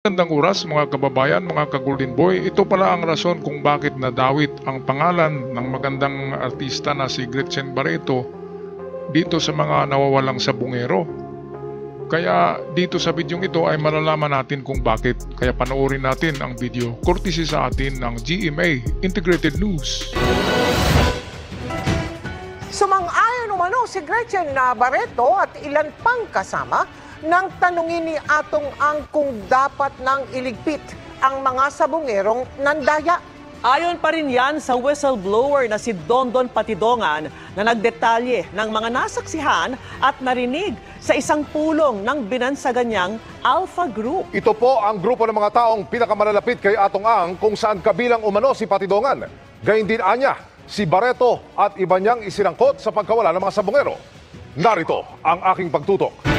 Magandang oras mga kababayan, mga ka-Golden Boy. Ito pala ang rason kung bakit nadawit ang pangalan ng magandang artista na si Gretchen Barreto dito sa mga nawawalang sabungero. Kaya dito sa bidyong ito ay malalaman natin kung bakit. Kaya panoorin natin ang video courtesy sa atin ng GMA Integrated News. Sumang-ayon umano si Gretchen Barreto at ilan pang kasama nang tanungin ni Atong Ang kung dapat nang iligpit ang mga sabungerong nandaya. Ayon pa rin yan sa whistleblower na si Dondon Patidongan na nagdetalye ng mga nasaksihan at narinig sa isang pulong ng binansaganyang Alpha Group. Ito po ang grupo ng mga taong pinakamalalapit kay Atong Ang kung saan kabilang umano si Patidongan. Gayun din anya si Barreto at iba niyang isinangkot sa pagkawala ng mga sabungero. Narito ang aking pagtutok.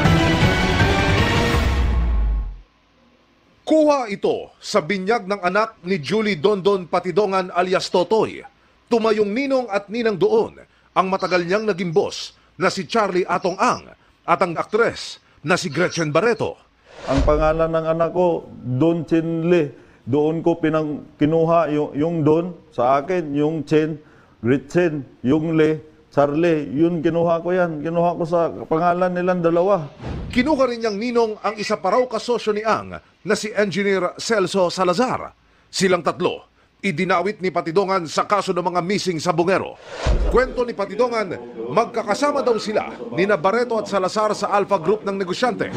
Kuha ito sa binyag ng anak ni Julie Dondon Patidongan alias Totoy. Tumayong ninong at ninang doon ang matagal niyang naging boss na si Charlie Atong Ang at ang aktres na si Gretchen Barreto. Ang pangalan ng anak ko, Don Chenle. Doon ko kinuha yung Don sa akin, yung Chen, Gretchen, yung Le, Charlie. Yun kinuha ko yan. Kinuha ko sa pangalan nilang dalawa. Kinuha rin niyang ninong ang isa pa raw kasosyo ni Ang na si Engineer Celso Salazar. Silang tatlo, idinawit ni Patidongan sa kaso ng mga missing sabungero. Kwento ni Patidongan, magkakasama daw sila ni Barreto at Salazar sa Alpha Group ng negosyante.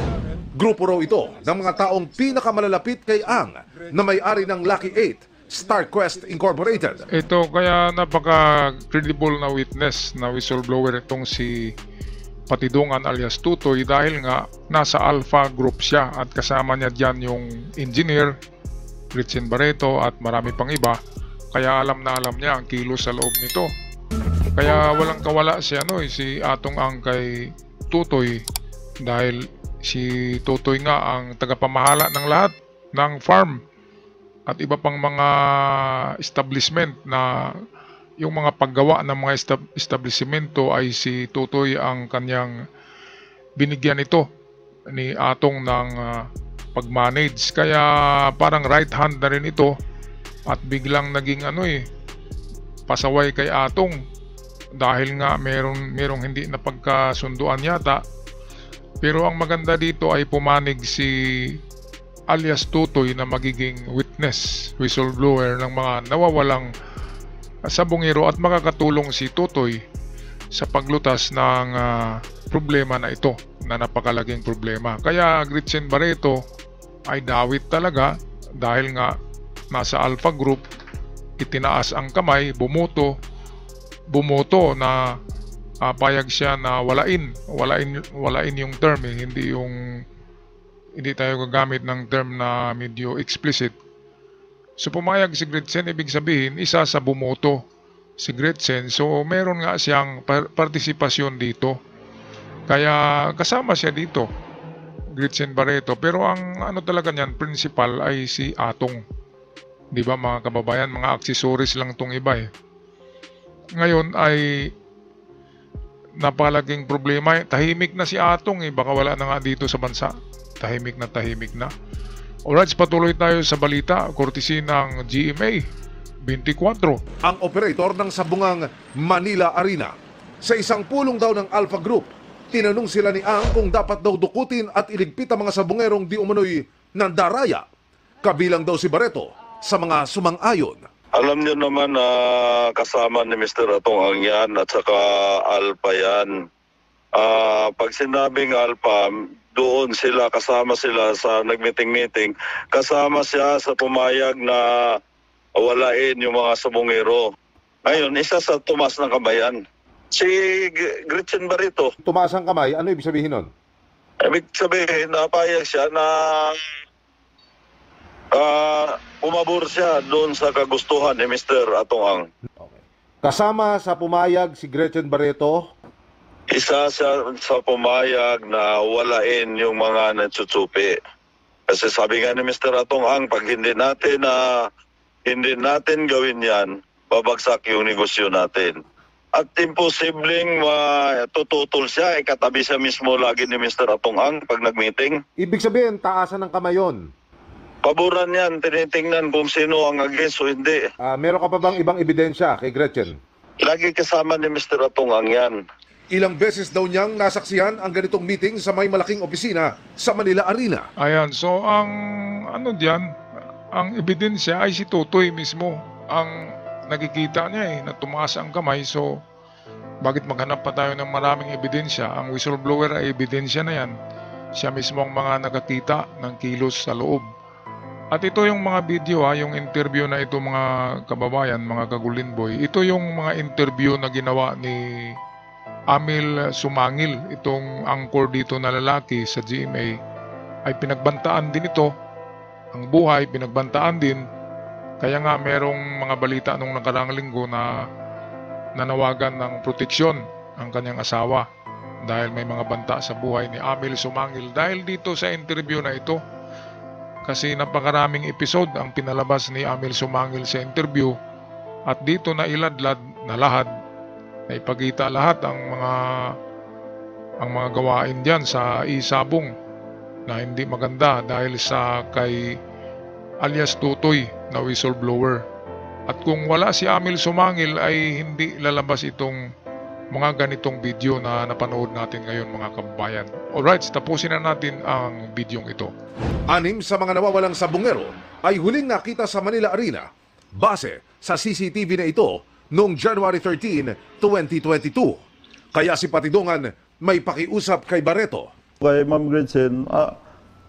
Grupo raw ito ng mga taong pinakamalalapit kay Ang na may-ari ng Lucky 8, StarQuest Incorporated. Ito kaya napaka-credible na witness na whistleblower itong si Patidongan alias Tutoy dahil nga nasa Alpha Group siya at kasama niya dyan yung engineer, Gretchen Barreto at marami pang iba. Kaya alam na alam niya ang kilos sa loob nito. Kaya walang kawala si Atong Ang kay Tutoy dahil si Tutoy nga ang tagapamahala ng lahat ng farm at iba pang mga establishment na yung mga paggawa ng mga establishmento ay si Tutoy ang kanyang binigyan ito ni Atong ng pag-manage. Kaya parang right hand na rin ito at biglang naging pasaway kay Atong dahil nga merong hindi na pagkasunduan yata. Pero ang maganda dito ay pumanig si alias Tutoy na magiging witness, whistleblower ng mga nawawalang sabungero at makakatulong si Tutoy sa paglutas ng problema na ito na napakalaging problema. Kaya Gretchen Barreto ay dawit talaga dahil nga nasa Alpha Group, itinaas ang kamay, bumoto na payag siya na walain yung term hindi tayo gagamit ng term na medyo explicit. So pumayag si Gretchen, ibig sabihin isa sa bumoto si Gretchen. So meron nga siyang partisipasyon dito. Kaya kasama siya dito, Gretchen Barreto. Pero ang talaga niyan, principal ay si Atong. Di ba mga kababayan, mga accessories lang tong iba eh. Ngayon ay napalaging problema. Tahimik na si Atong eh. Baka wala na nga dito sa bansa. Tahimik na. Alright, patuloy tayo sa balita, courtesy ng GMA 24. Ang operator ng sabungang Manila Arena. Sa isang pulong daw ng Alpha Group, tinanong sila ni Ang kung dapat daw dukutin at iligpit ang mga sabungerong di umano'y nandaraya. Kabilang daw si Barreto sa mga sumang-ayon. Alam niyo naman na kasama ni Mr. Atong Ang yan at saka Alpha yan. Pag sinabing Alpha, doon kasama sila sa nagmeeting-meeting. Kasama siya sa pumayag na walain yung mga sabungero. Ngayon, isa sa tumas ng kabayan. Si Gretchen Barreto. Tumaas ang kamay, ano ibig sabihin nun? Ibig sabihin, napayag siya na umabor siya doon sa kagustuhan ni Mr. Atong Ang. Okay. Kasama sa pumayag si Gretchen Barreto. Isa siya sa pumayag na walain yung mga natsutsupi. Kasi sabi nga ni Mr. Atong Ang, pag hindi natin gawin yan, babagsak yung negosyo natin. At imposibleng tututol siya, katabi siya mismo lagi ni Mr. Atong Ang pag nag-meeting. Ibig sabihin, taasan ng kamay yun. Paboran yan, tinitingnan kung sino ang against o hindi. Meron ka pa bang ibang ebidensya kay Gretchen? Lagi kasama ni Mr. Atong ang yan. Ilang beses daw niyang nasaksihan ang ganitong meeting sa may malaking opisina sa Manila Arena. Ayan, so ang ano diyan, ang ebidensya ay si Totoy mismo. Ang nakikita niya na tumaas ang kamay, so bakit maghanap pa tayo ng maraming ebidensya? Ang whistleblower ay ebidensya na yan. Siya mismo ang mga nakakita ng kilos sa loob. At ito yung mga video, yung interview na ito mga kababayan, mga kagulinboy. Ito yung mga interview na ginawa ni Amil Sumangil, itong angkor dito na lalaki sa GMA. Ay pinagbantaan din ito. Ang buhay, pinagbantaan din. Kaya nga merong mga balita nung nakaraang linggo na nanawagan ng proteksyon ang kanyang asawa dahil may mga banta sa buhay ni Amil Sumangil dahil dito sa interview na ito. Kasi napakaraming episode ang pinalabas ni Amil Sumangil sa interview at dito na iladlad na lahat, na ipagita lahat ang mga gawain diyan sa isabong na hindi maganda dahil sa kay alias Tutoy na whistleblower. At kung wala si Amil Sumangil ay hindi lalabas itong mga ganitong video na napanood natin ngayon mga kababayan. Alright, tapusin na natin ang videong ito. 6 sa mga nawawalang sabungero ay huling nakita sa Manila Arena base sa CCTV na ito noong January 13, 2022. Kaya si Patidongan may pakiusap kay Barreto. Kay Ma'am Gretchen,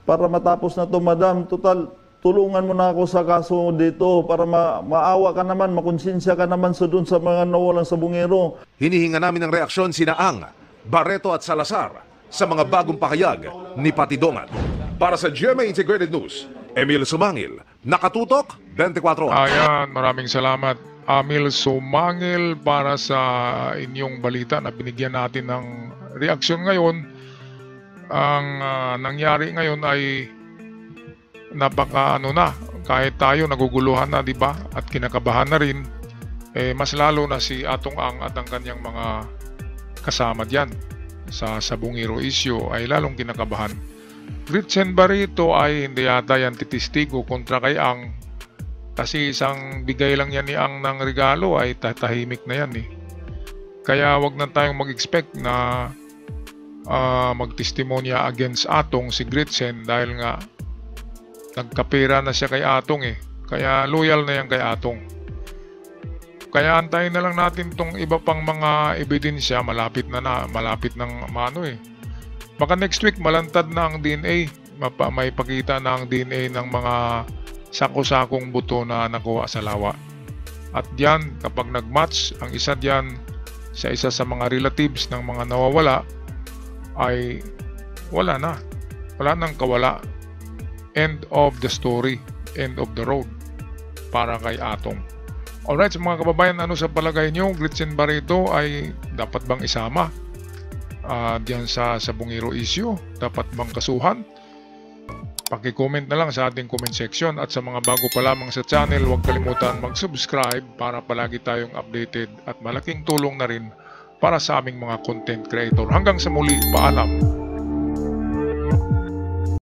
para matapos na to, Madam, total, tulungan mo na ako sa kaso dito para maawa ka naman, makonsensya ka naman sa dun sa mga nawalang sabungero. Hinihinga namin ng reaksyon sina Ang, Barreto at Salazar sa mga bagong pakayag ni Patidongan. Para sa GMA Integrated News, Emil Sumangil, nakatutok 24 oras. Ayan, maraming salamat Amil Sumangil para sa inyong balita na binigyan natin ng reaksyon ngayon. Ang nangyari ngayon ay napaka kahit tayo naguguluhan na, di ba? At kinakabahan na rin. Mas lalo na si Atong Ang at ang kanyang mga kasama diyan sa sabungero issue ay lalong kinakabahan. Gretchen Barreto ay hindi yata yan titistigo kontra kay Ang, kasi isang bigay lang yan ni Ang ng regalo ay tatahimik na yan Kaya wag na tayong mag-expect na magtestimonya against Atong si Gretchen dahil nga nagkapera na siya kay Atong Kaya loyal na yan kay Atong. Kaya antayin na lang natin tong iba pang mga ebidensya, malapit ng Baka next week malantad na ang DNA, may pakita na ang DNA ng mga sako-sakong buto na nakuha sa lawa. At diyan, kapag nagmatch ang isa diyan sa isa sa mga relatives ng mga nawawala, ay wala nang kawala. End of the story, end of the road para kay Atong. Alright, so mga kababayan, ano sa palagay nyo? Gretchen Barreto ay dapat bang isama diyan sa sabungero issue? Dapat bang kasuhan? Paki-comment na lang sa ating comment section, at sa mga bago pa lamang sa channel, huwag kalimutan mag-subscribe para palagi tayong updated at malaking tulong na rin para sa aming mga content creator. Hanggang sa muli, paalam!